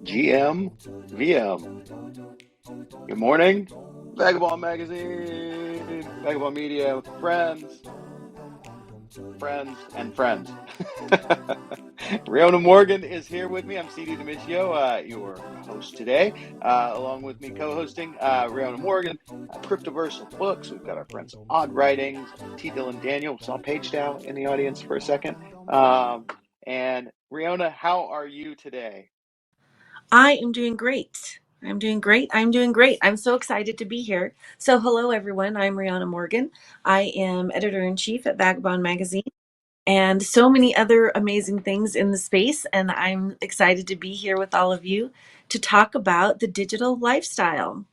GM, VM. Good morning, Vagabond Magazine, Vagabond Media, friends, and friends. Riona Morgan is here with me. I'm CD Demiccio, your host today. Along with me co-hosting, Riona Morgan, Cryptoversal Books. We've got our friends Odd Writings, T. Dylan Daniel. Saw Page Dow in the audience for a second. And Riona, how are you today? I am doing great. I'm doing great. I'm doing great. I'm so excited to be here. So, hello, everyone. I'm Rihanna Morgan. I am editor in chief at Vagabond Magazine and so many other amazing things in the space. And I'm excited to be here with all of you to talk about the digital lifestyle.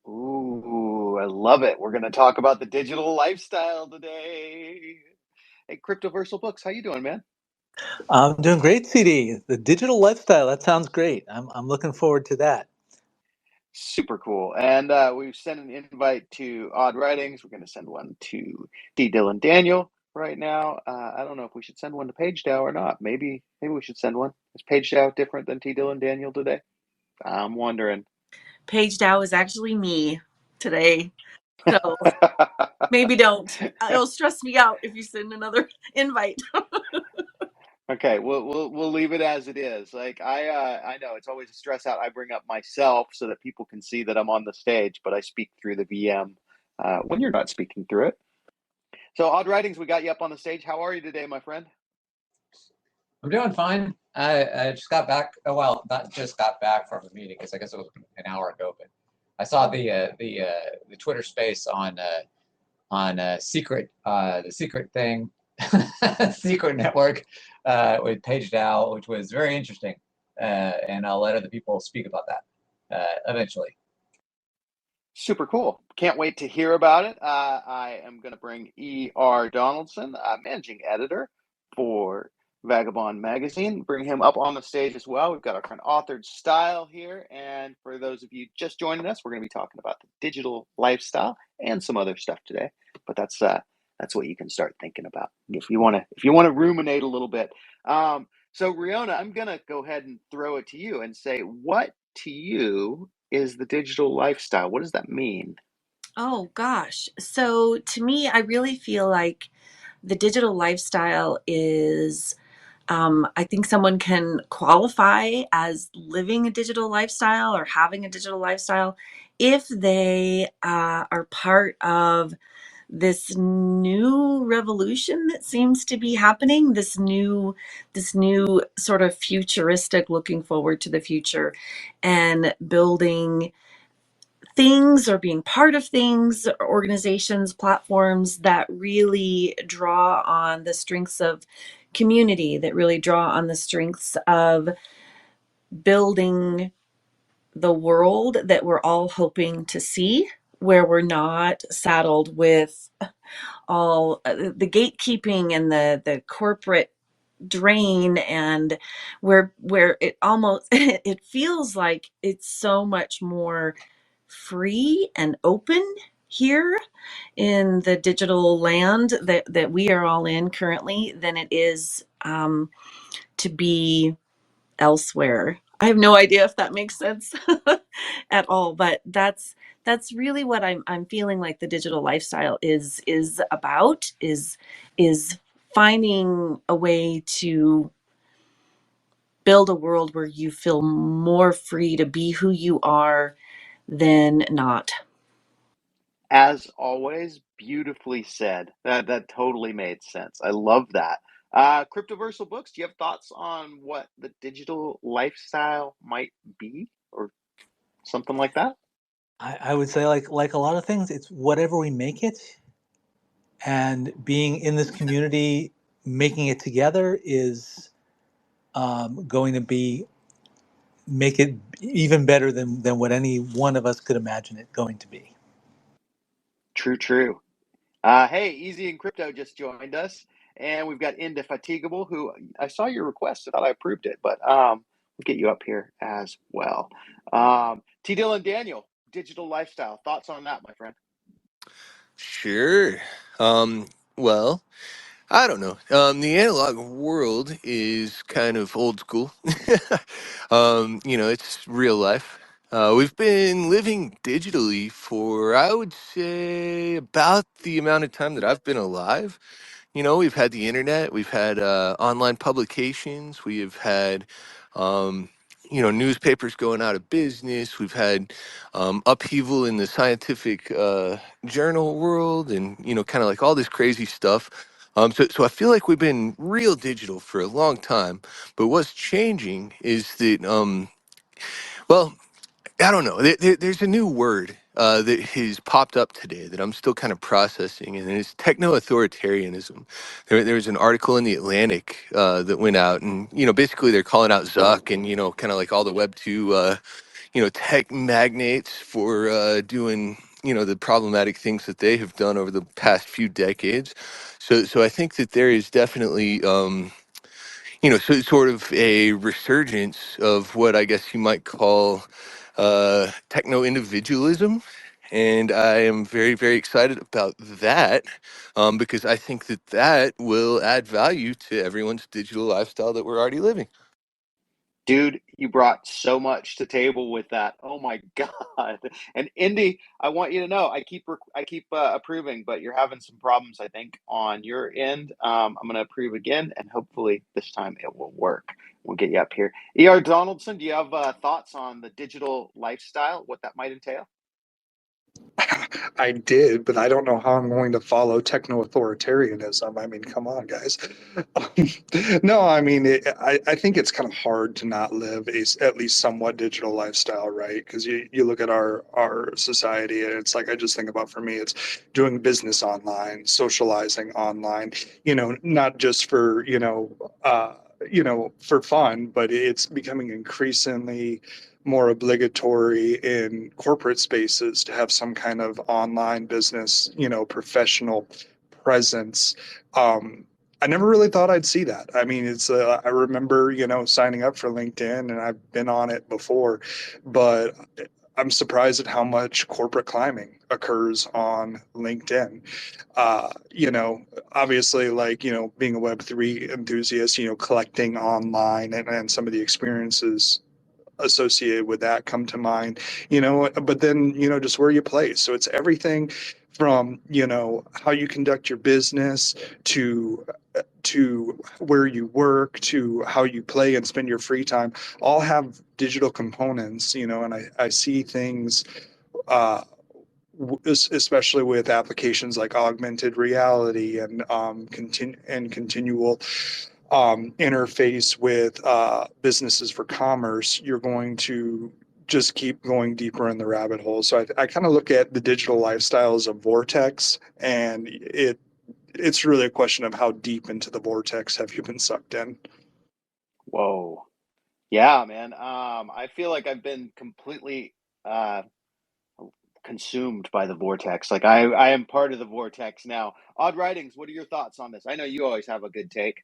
Ooh, I love it. We're going to talk about the digital lifestyle today. Hey, Cryptoversal Books, how you doing, man? I'm doing great, CD. The digital lifestyle, that sounds great. I'm looking forward to that. Super cool. And we've sent an invite to Odd Writings. We're going to send one to D. Dylan Daniel right now. I don't know if we should send one to Page Dow or not. Maybe we should send one. Is Page Dow different than T. Dylan Daniel today? I'm wondering. Paige Dow is actually me today. So, maybe don't. It'll stress me out if you send another invite. Okay, we'll leave it as it is. Like I know it's always a stress out. I bring up myself so that people can see that I'm on the stage, but I speak through the VM when you're not speaking through it. So, Odd Writings, we got you up on the stage. How are you today, my friend? I'm doing fine. I just got back. Oh well, not just got back from a meeting because I guess it was an hour ago. But I saw the Twitter Space on secret the secret thing, secret network with Page Dow, which was very interesting. And I'll let other people speak about that eventually. Super cool. Can't wait to hear about it. I am going to bring E.R. Donaldson, managing editor for Vagabond Magazine, bring him up on the stage as well. We've got our friend Authored Style here. And for those of you just joining us, we're going to be talking about the digital lifestyle and some other stuff today. But that's what you can start thinking about if you want to ruminate a little bit. So Riona, I'm going to go ahead and throw it to you and say, what to you is the digital lifestyle? What does that mean? Oh gosh. So to me, I really feel like the digital lifestyle is, I think someone can qualify as living a digital lifestyle or having a digital lifestyle if they are part of this new revolution that seems to be happening, this new sort of futuristic looking forward to the future and building things or being part of things, organizations, platforms that really draw on the strengths of community, that really draw on the strengths of building the world that we're all hoping to see, where we're not saddled with all the gatekeeping and the corporate drain, and where it almost it feels like it's so much more free and open here in the digital land that we are all in currently than it is to be elsewhere. I have no idea if that makes sense at all, but that's really what I'm feeling like the digital lifestyle is about is finding a way to build a world where you feel more free to be who you are than not. As always, beautifully said. That totally made sense. I love that. Cryptoversal Books, do you have thoughts on what the digital lifestyle might be or something like that? I would say, like a lot of things, it's whatever we make it, and being in this community, making it together is going to be make it even better than what any one of us could imagine it going to be. True, true. Hey, Easy and Crypto just joined us, and we've got Indefatigable, who I saw your request. I thought I approved it, but we'll get you up here as well. T. Dylan Daniel, digital lifestyle. Thoughts on that, my friend? Sure. Um, well, I don't know. The analog world is kind of old school. It's real life. We've been living digitally for, I would say, about the amount of time that I've been alive. We've had the internet, we've had online publications, we have had, newspapers going out of business. We've had upheaval in the scientific journal world, and kind of like all this crazy stuff. So I feel like we've been real digital for a long time. But what's changing is that, well, I don't know. There's a new word that has popped up today that I'm still kind of processing, and it's techno-authoritarianism. There was an article in the Atlantic that went out, and basically they're calling out Zuck and kind of like all the Web 2 tech magnates for doing the problematic things that they have done over the past few decades. So I think that there is definitely. Sort of a resurgence of what I guess you might call techno individualism. And I am very, very excited about that because I think that that will add value to everyone's digital lifestyle that we're already living. Dude, you brought so much to table with that. Oh my God. And Indy, I want you to know, I keep approving, but you're having some problems, I think, on your end. I'm going to approve again, and hopefully this time it will work. We'll get you up here. E.R. Donaldson, do you have thoughts on the digital lifestyle, what that might entail? I did, but I don't know how I'm going to follow techno-authoritarianism. I mean, come on, guys. No, I mean, I think it's kind of hard to not live a at least somewhat digital lifestyle, right? Because you look at our society, and it's like, I just think about, for me, it's doing business online, socializing online, not just for, for fun, but it's becoming increasingly more obligatory in corporate spaces to have some kind of online business, professional presence. I never really thought I'd see that. I mean, I remember, signing up for LinkedIn, and I've been on it before, but I'm surprised at how much corporate climbing occurs on LinkedIn. Obviously, like, being a Web3 enthusiast, collecting online, and some of the experiences associated with that come to mind, but then, just where you play. So it's everything from, how you conduct your business to where you work, to how you play and spend your free time, all have digital components, and I see things, especially with applications like augmented reality and continual interface with businesses for commerce. You're going to just keep going deeper in the rabbit hole. So I kind of look at the digital lifestyle as a vortex, and it's really a question of how deep into the vortex have you been sucked in. Whoa. Yeah, man. I feel like I've been completely uh, consumed by the vortex. Like I am part of the vortex now. Odd Writings, what are your thoughts on this? I know you always have a good take.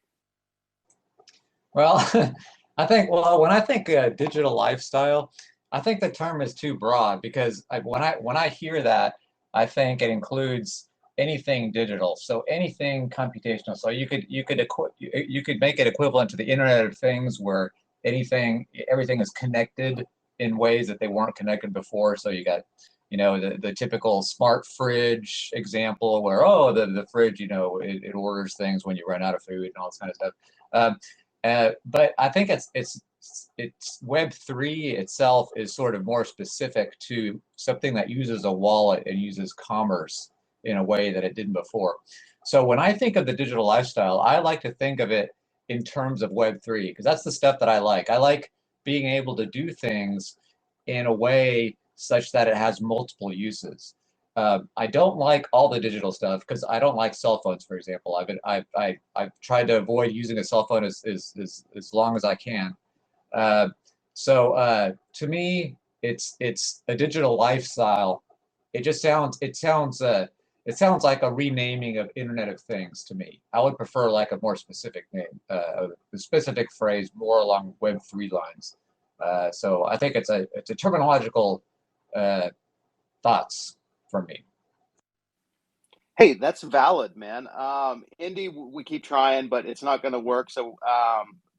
Well, when I think digital lifestyle, I think the term is too broad because when I hear that, I think it includes anything digital. So anything computational. So you could make it equivalent to the Internet of Things, where everything is connected in ways that they weren't connected before. So you got, the typical smart fridge example where, oh, the fridge, it orders things when you run out of food and all this kind of stuff. But I think it's Web3 itself is sort of more specific to something that uses a wallet and uses commerce in a way that it didn't before. So when I think of the digital lifestyle, I like to think of it in terms of Web3, because that's the stuff that I like. I like being able to do things in a way such that it has multiple uses. I don't like all the digital stuff because I don't like cell phones, for example. I've tried to avoid using a cell phone as long as I can. So to me, it's a digital lifestyle. It sounds like a renaming of Internet of Things to me. I would prefer like a more specific name, a specific phrase, more along Web3 lines. So I think it's a terminological thoughts from me. Hey, that's valid, man. Indy, we keep trying, but it's not going to work. So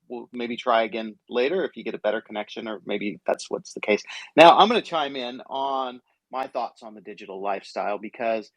we'll maybe try again later if you get a better connection, or maybe that's what's the case. Now, I'm going to chime in on my thoughts on the digital lifestyle because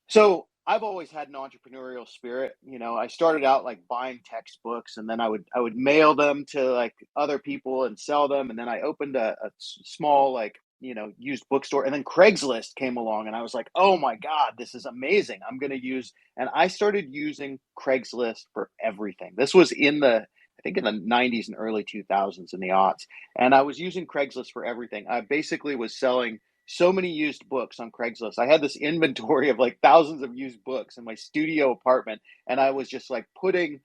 so I've always had an entrepreneurial spirit. You know, I started out like buying textbooks, and then I would mail them to like other people and sell them, and then I opened a small like used bookstore, and then Craigslist came along, and I was like, oh my god, this is amazing! I'm going to use, and I started using Craigslist for everything. This was in the I think in the 90s and early 2000s in the aughts, and I was using Craigslist for everything. I basically was selling so many used books on Craigslist. I had this inventory of like thousands of used books in my studio apartment, and I was just like putting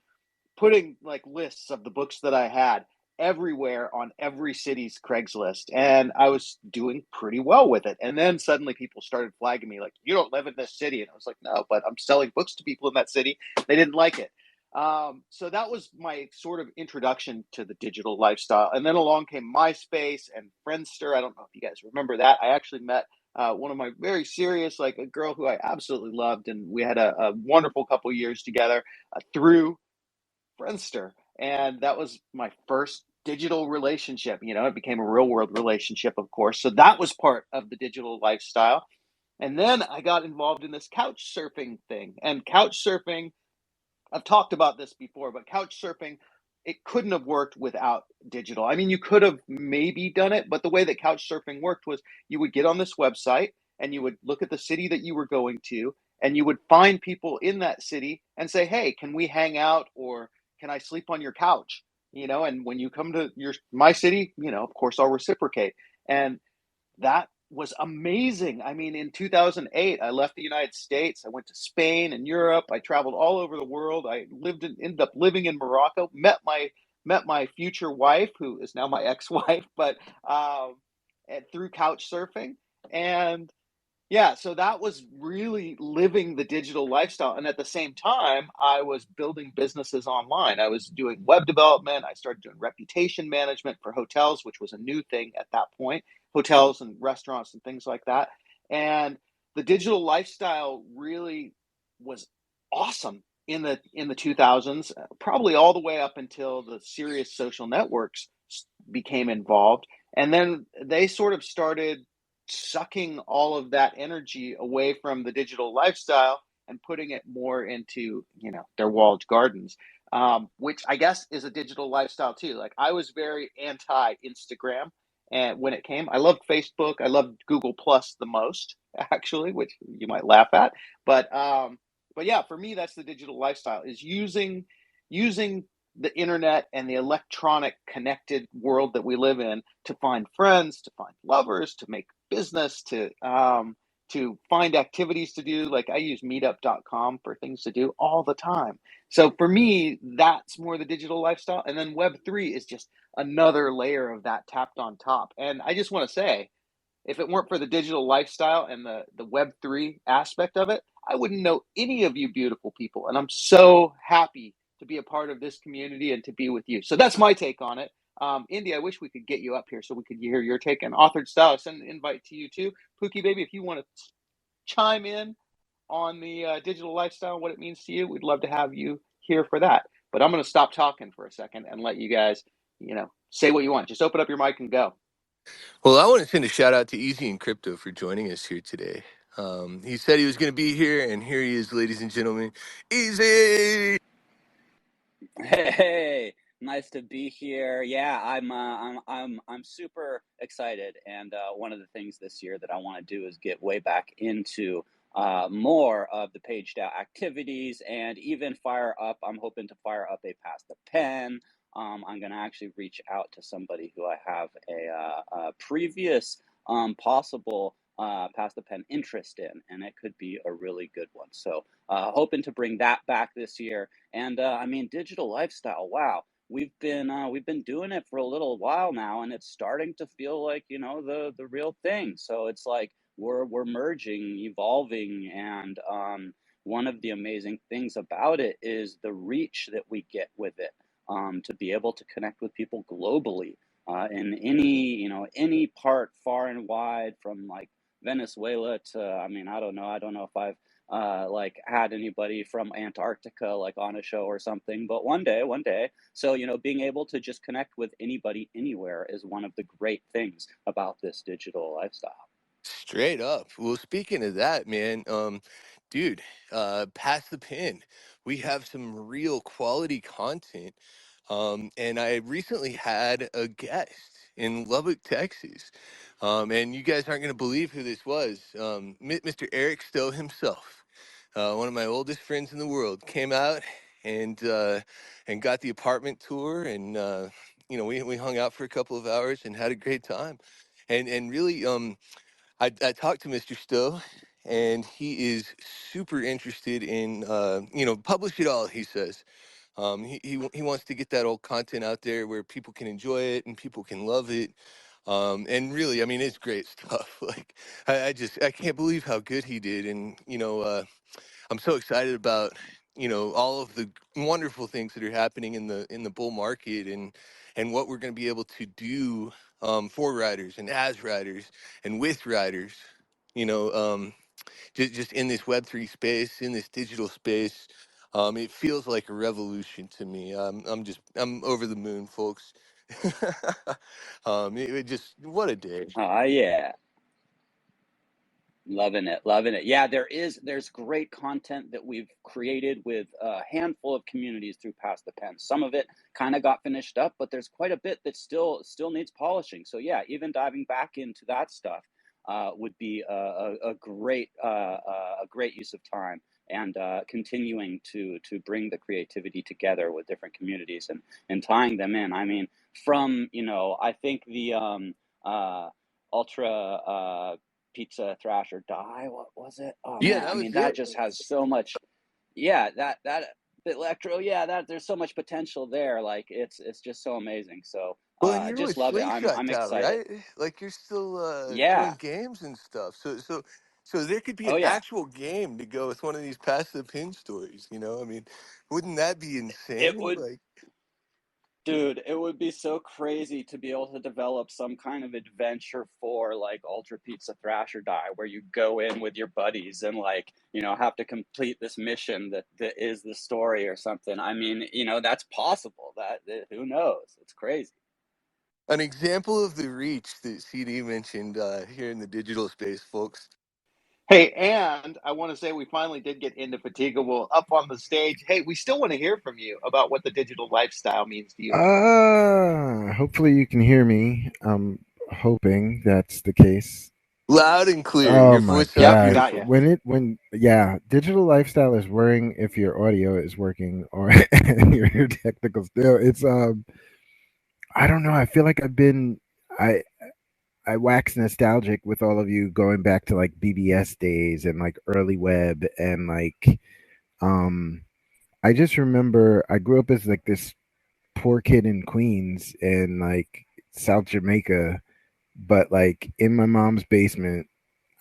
like lists of the books that I had everywhere on every city's Craigslist, and I was doing pretty well with it. And then suddenly people started flagging me like, "You don't live in this city," and I was like, "No, but I'm selling books to people in that city." They didn't like it. So that was my sort of introduction to the digital lifestyle. And then along came MySpace and Friendster. I don't know if you guys remember that. I actually met one of my very serious, like a girl who I absolutely loved, and we had a wonderful couple years together through Friendster. And that was my first digital relationship. It became a real world relationship, of course. So that was part of the digital lifestyle. And then I got involved in this couch surfing thing. And couch surfing, I've talked about this before, but couch surfing, it couldn't have worked without digital. I mean, you could have maybe done it, but the way that couch surfing worked was you would get on this website and you would look at the city that you were going to, and you would find people in that city and say, "Hey, can we hang out, or can I sleep on your couch?" And when you come to my city, of course I'll reciprocate. And that was amazing. I mean, in 2008, I left the United States. I went to Spain and Europe. I traveled all over the world. Ended up living in Morocco. Met my future wife, who is now my ex-wife, but through couch surfing. And yeah, so that was really living the digital lifestyle. And at the same time, I was building businesses online. I was doing web development. I started doing reputation management for hotels, which was a new thing at that point, hotels and restaurants and things like that. And the digital lifestyle really was awesome in the 2000s, probably all the way up until the serious social networks became involved. And then they sort of started sucking all of that energy away from the digital lifestyle and putting it more into their walled gardens, which I guess is a digital lifestyle too. Like I was very anti Instagram, and when it came, I loved Facebook. I loved Google Plus the most, actually, which you might laugh at, but yeah, for me that's the digital lifestyle, is using the internet and the electronic connected world that we live in to find friends, to find lovers, to make business, to find activities to do. Like I use meetup.com for things to do all the time. So for me, that's more the digital lifestyle. And then Web3 is just another layer of that tapped on top. And I just want to say, if it weren't for the digital lifestyle and the Web3 aspect of it, I wouldn't know any of you beautiful people. And I'm so happy to be a part of this community and to be with you. So that's my take on it. Indy, I wish we could get you up here so we could hear your take. And Authored Style, send an invite to you too. Pookie Baby, if you want to chime in on the digital lifestyle, what it means to you, we'd love to have you here for that. But I'm going to stop talking for a second and let you guys, say what you want. Just open up your mic and go. Well, I want to send a shout out to Easy and Crypto for joining us here today. He said he was going to be here, and here he is, ladies and gentlemen. Easy. Hey, nice to be here. Yeah, I'm super excited, and one of the things this year that I want to do is get way back into more of the paged out activities, and even fire up. I'm hoping to fire up a Pass the Pen. I'm gonna actually reach out to somebody who I have a previous possible Pass the Pen interest in, and it could be a really good one. So hoping to bring that back this year. And I mean, digital lifestyle. Wow, we've been doing it for a little while now, and it's starting to feel like the real thing. So it's like we're merging, evolving, and one of the amazing things about it is the reach that we get with it. To be able to connect with people globally in any part, far and wide, from like Venezuela to, I mean, I don't know if I've like had anybody from Antarctica like on a show or something, but one day. So, being able to just connect with anybody anywhere is one of the great things about this digital lifestyle. Straight up. Well, speaking of that, man, dude, pass the pin. We have some real quality content. And I recently had a guest in Lubbock, Texas. And you guys aren't going to believe who this was. Mr. Eric Stowe himself, one of my oldest friends in the world, came out and got the apartment tour, and we hung out for a couple of hours and had a great time. And really, I talked to Mr. Stowe, and he is super interested in, publish it all, he says. He wants to get that old content out there where people can enjoy it and people can love it. And really, I mean, it's great stuff. Like, I can't believe how good he did. And, I'm so excited about, all of the wonderful things that are happening in the bull market, and what we're going to be able to do, for riders and as riders and with riders, you know, um, just in this Web3 space, in this digital space. It feels like a revolution to me. I'm over the moon, folks. It just, what a day. Yeah. Loving it, loving it. Yeah, there's great content that we've created with a handful of communities through Pass the Pen. Some of it kind of got finished up, but there's quite a bit that still needs polishing. So yeah, even diving back into that stuff would be a great use of time, and continuing to bring the creativity together with different communities and tying them in. I mean, from I think the ultra pizza thrash or die, what was it? Oh Yeah, man, I that was mean that it. just has so much. Yeah, that electro, yeah, that there's so much potential there. Like it's just so amazing. So Well, and you're just with love it. Slingshot I'm Tower, excited. right? Like, you're still Yeah. doing games and stuff. So there could be Oh an yeah. actual game to go with one of these pass the pin stories. I mean, wouldn't that be It insane? would. Like, Dude, it would be so crazy to be able to develop some kind of adventure for like Ultra Pizza Thrash or Die, where you go in with your buddies and like, have to complete this mission that is the story or something. I mean, that's possible. That who knows? It's crazy. an example of the reach that CD mentioned here in the digital space, folks. Hey, and I want to say we finally did get Indefatigable up on the stage. Hey, we still want to hear from you about what the digital lifestyle means to you. Hopefully you can hear me. I'm hoping that's the case. Loud and clear. Oh Your my voice sounds Yep, got gosh. you. beautiful. Yeah, digital lifestyle is worrying if your audio is working or your technical still. It's I don't know. I feel like I I wax nostalgic with all of you going back to like BBS days and like early web and like um I just remember I grew up as like this poor kid in Queens and like South Jamaica, but like in my mom's basement,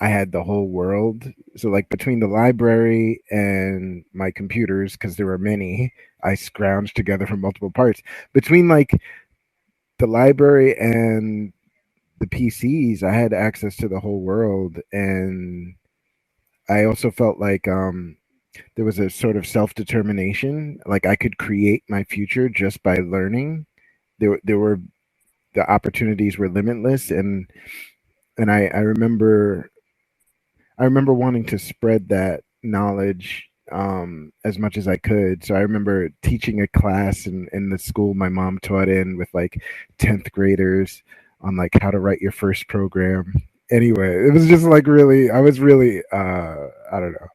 I had the whole world. So like between the library and my computers, because there were many, I scrounged together from multiple parts. Between like the library and the PCs, I had access to the whole world, and I also felt like there was a sort of self determination. Like I could create my future just by learning. There were the opportunities were limitless, and I remember wanting to spread that knowledge as much as I could. So I remember teaching a class in the school my mom taught in with like 10th graders on like how to write your first program. Anyway, it was just like really I was really I don't know,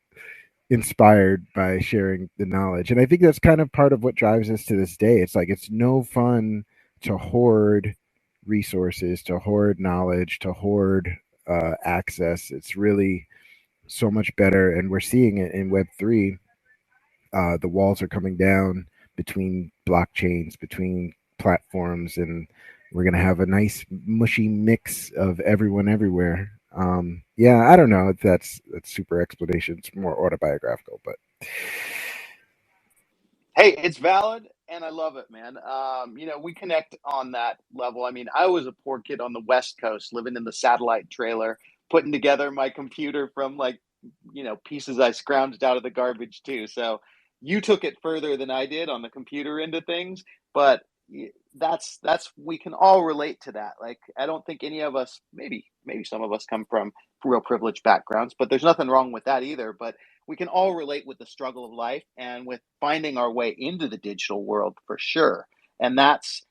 inspired by sharing the knowledge. And I think that's kind of part of what drives us to this day. It's like it's no fun to hoard resources, to hoard knowledge, to hoard access. It's really so much better, and we're seeing it in Web3. The walls are coming down between blockchains, between platforms, and we're gonna have a nice mushy mix of everyone everywhere. Yeah, I don't know if that's super explanation. It's more autobiographical, but Hey, it's valid and I love it, man. We connect on that level. I mean, I was a poor kid on the West Coast living in the satellite trailer, putting together my computer from like, pieces I scrounged out of the garbage too. So you took it further than I did on the computer end of things, but that's we can all relate to that. Like, I don't think any of us, maybe some of us come from real privileged backgrounds, but there's nothing wrong with that either. But we can all relate with the struggle of life and with finding our way into the digital world for sure. And that's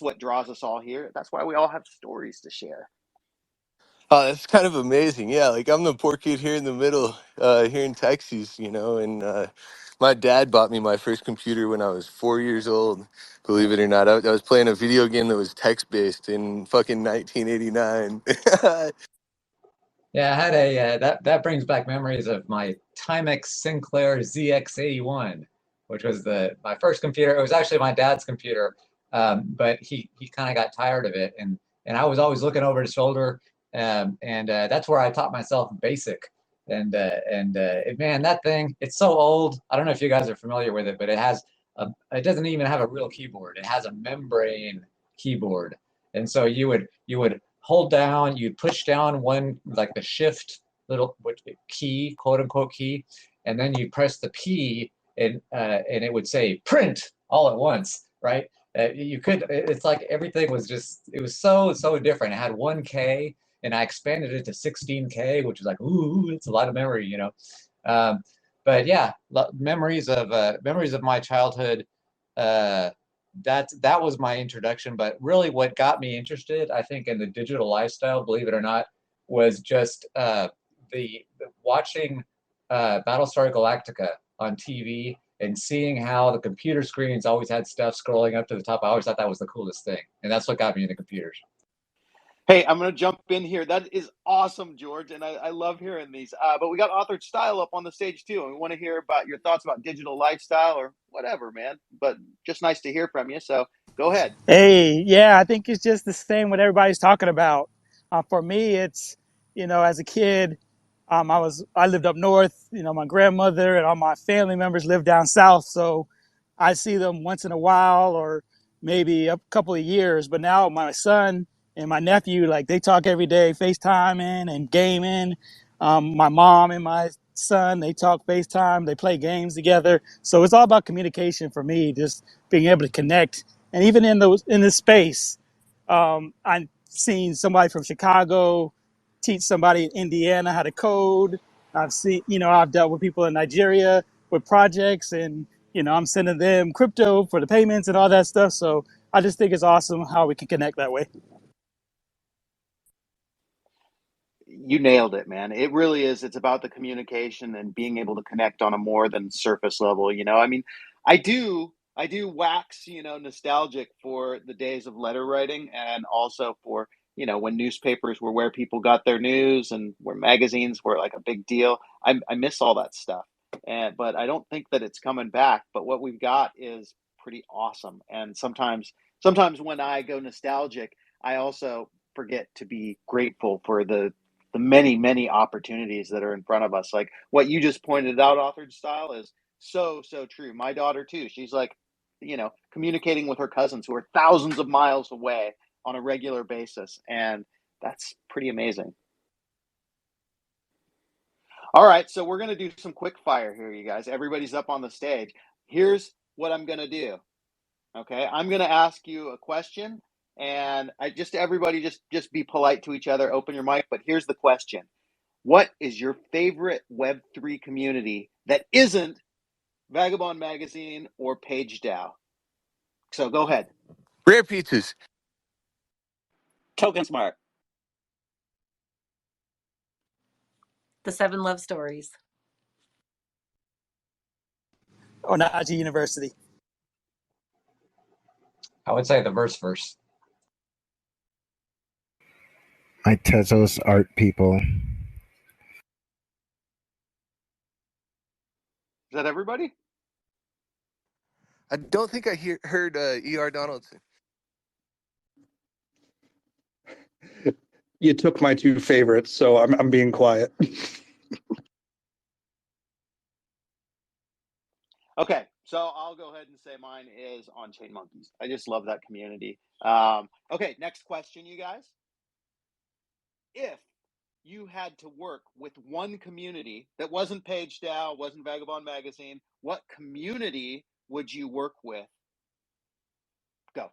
what draws us all here. That's why we all have stories to share. Oh, that's kind of amazing. Yeah, like I'm the poor kid here in the middle, here in Texas, and my dad bought me my first computer when I was 4 years old. Believe it or not, I was playing a video game that was text based in fucking 1989. Yeah, I had a that brings back memories of my Timex Sinclair ZX81, which was my first computer. It was actually my dad's computer, but he kind of got tired of it, and I was always looking over his shoulder, and that's where I taught myself BASIC. And man, that thing, it's so old. I don't know if you guys are familiar with it, but it doesn't even have a real keyboard. It has a membrane keyboard, and so you would hold down, you'd push down one, like the shift little key, quote unquote key, and then you press the P, and it would say print all at once, right? It's like everything was it was so different. It had 1K, and I expanded it to 16K, which is like, ooh, it's a lot of memory, but yeah, memories of my childhood. That was my introduction. But really, what got me interested, I think, in the digital lifestyle, believe it or not, was just the watching Battlestar Galactica on TV and seeing how the computer screens always had stuff scrolling up to the top. I always thought that was the coolest thing, and that's what got me into computers. Hey, I'm going to jump in here. That is awesome, George, and I love hearing these. But we got Authored Style up on the stage too, and we want to hear about your thoughts about digital lifestyle or whatever, man. But just nice to hear from you. So go ahead. Hey, yeah, I think it's just the same what everybody's talking about. For me, it's, as a kid, I lived up north. My grandmother and all my family members lived down south, so I see them once in a while or maybe a couple of years. But now my son and my nephew, like they talk every day, FaceTiming and gaming. My mom and my son, they talk FaceTime, they play games together. So it's all about communication for me, just being able to connect. And even in this space, I've seen somebody from Chicago teach somebody in Indiana how to code. I've dealt with people in Nigeria with projects, and I'm sending them crypto for the payments and all that stuff. So I just think it's awesome how we can connect that way. You nailed it, man. It really is. It's about the communication and being able to connect on a more than surface level. I mean, I do wax, nostalgic for the days of letter writing and also for, when newspapers were where people got their news and where magazines were like a big deal. I miss all that stuff. But I don't think that it's coming back. But what we've got is pretty awesome. And sometimes when I go nostalgic, I also forget to be grateful for the many, many opportunities that are in front of us. Like what you just pointed out, Authored Style, is so, so true. My daughter, too, she's like, communicating with her cousins who are thousands of miles away on a regular basis. And that's pretty amazing. All right. So we're going to do some quick fire here, you guys. Everybody's up on the stage. Here's what I'm going to do. Okay. I'm going to ask you a question. And everybody just be polite to each other, open your mic. But here's the question. What is your favorite Web3 community that isn't Vagabond Magazine or PageDAO? So go ahead. Rare pizzas. Token Smart. The 7 Love Stories. Or Naji University. I would say the verse. My Tezos art people. Is that everybody? I don't think I heard E.R. Donaldson. You took my two favorites, so I'm being quiet. Okay, so I'll go ahead and say mine is On-Chain Monkeys. I just love that community. Okay, next question, you guys. If you had to work with one community that wasn't PageDAO, wasn't Vagabond Magazine, what community would you work with? Go.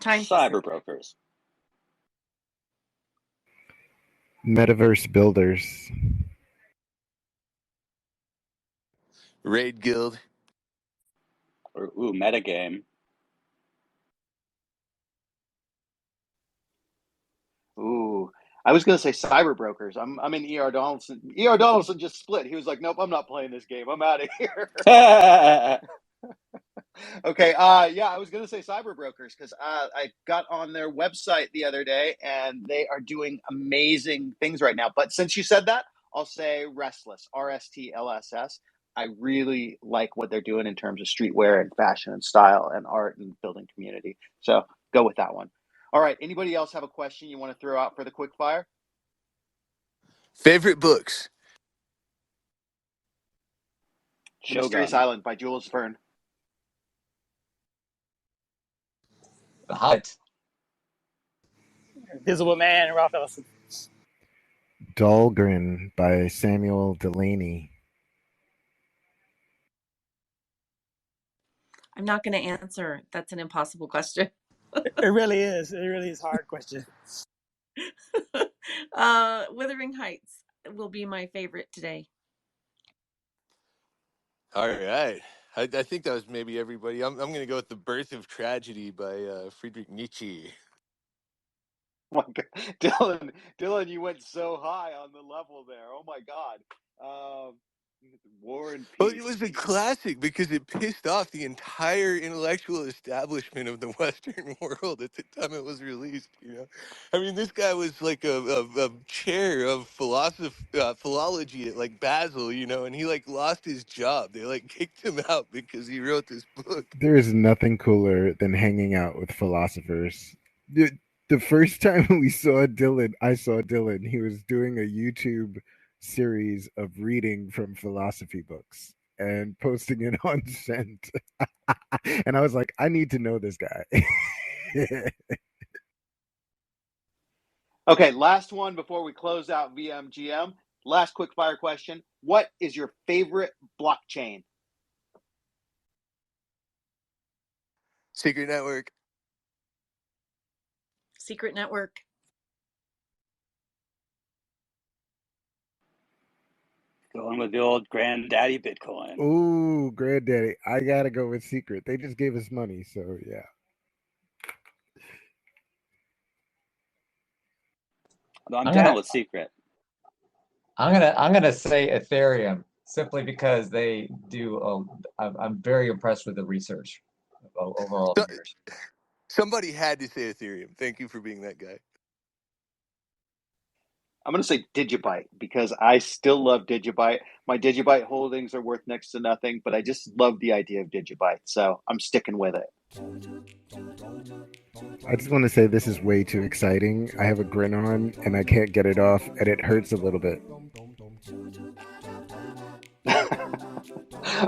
Time. Cyber brokers. Metaverse builders. Raid Guild. Or metagame. Ooh, I was going to say cyber brokers. I'm in ER Donaldson. ER Donaldson just split. He was like, nope, I'm not playing this game. I'm out of here. Okay. Yeah, I was going to say cyber brokers because I got on their website the other day and they are doing amazing things right now. But since you said that, I'll say Restless, RSTLSS. I really like what they're doing in terms of streetwear and fashion and style and art and building community. So go with that one. All right. Anybody else have a question you want to throw out for the quick fire? Favorite books? The Mysterious Shogun. Island by Jules Verne. The Hobbit. Invisible Man and Ralph Ellison. Dahlgren by Samuel Delaney. I'm not going to answer. That's an impossible question. It really is. It really is a hard question. Wuthering Heights will be my favorite today. All right. I think that was maybe everybody. I'm going to go with The Birth of Tragedy by Friedrich Nietzsche. Oh my God. Dylan, you went so high on the level there. Oh my God. War and Peace. Well, it was a classic because it pissed off the entire intellectual establishment of the Western world at the time it was released. I mean, this guy was like a chair of philology at like Basel, and he like lost his job. They like kicked him out because he wrote this book. There is nothing cooler than hanging out with philosophers. The first time I saw Dylan, he was doing a YouTube series of reading from philosophy books and posting it on Sent. And I was like, I need to know this guy. Okay, last one before we close out VMGM. Last quick fire question. What is your favorite blockchain? Secret Network. Secret Network. Going with the old granddaddy Bitcoin. Ooh, granddaddy. I gotta go with Secret. They just gave us money, so yeah. I'm down with Secret. I'm gonna say Ethereum simply because they do. I'm very impressed with the research overall. Somebody had to say Ethereum. Thank you for being that guy. I'm going to say Digibyte because I still love Digibyte. My Digibyte holdings are worth next to nothing, but I just love the idea of Digibyte. So I'm sticking with it. I just want to say this is way too exciting. I have a grin on and I can't get it off and it hurts a little bit.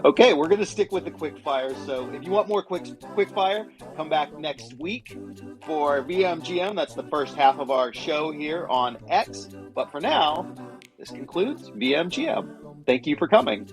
Okay, we're going to stick with the quick fire. So if you want more quick fire, come back next week for VMGM. That's the first half of our show here on X. But for now, this concludes VMGM. Thank you for coming.